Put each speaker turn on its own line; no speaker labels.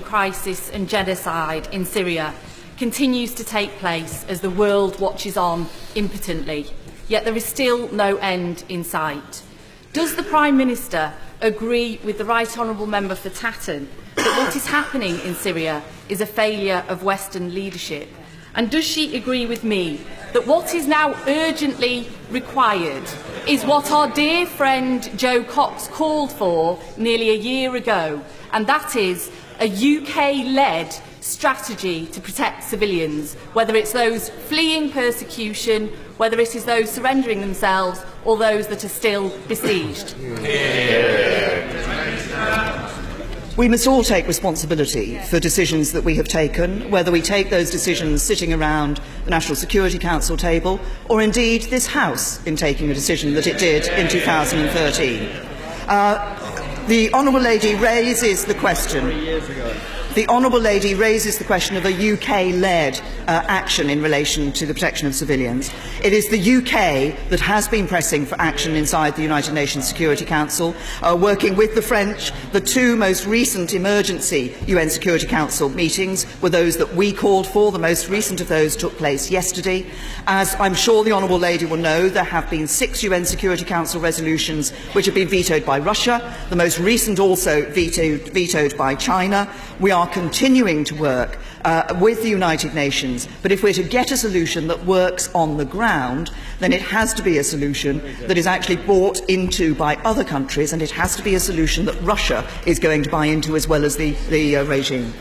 crisis and genocide in Syria continues to take place as the world watches on impotently, yet there is still no end in sight. Does the Prime Minister agree with the Right Honourable Member for Tatton that what is happening in Syria is a failure of Western leadership? And does she agree with me that what is now urgently required is what our dear friend Jo Cox called for nearly a year ago, and that is a UK-led strategy to protect civilians, whether it's those fleeing persecution, whether it is those surrendering themselves, or those that are still besieged?
We must all take responsibility for decisions that we have taken, whether we take those decisions sitting around the National Security Council table, or indeed this House in taking a decision that it did in 2013. The Honourable Lady raises the question. The Honourable Lady raises the question of a UK-led action in relation to the protection of civilians. It is the UK that has been pressing for action inside the United Nations Security Council, working with the French. The two most recent emergency UN Security Council meetings were those that we called for. The most recent of those took place yesterday. As I'm sure the Honourable Lady will know, there have been 6 UN Security Council resolutions which have been vetoed by Russia, the most recent also vetoed by China. We are continuing to work with the United Nations, but if we're to get a solution that works on the ground, then it has to be a solution that is actually bought into by other countries, and it has to be a solution that Russia is going to buy into as well as the regime.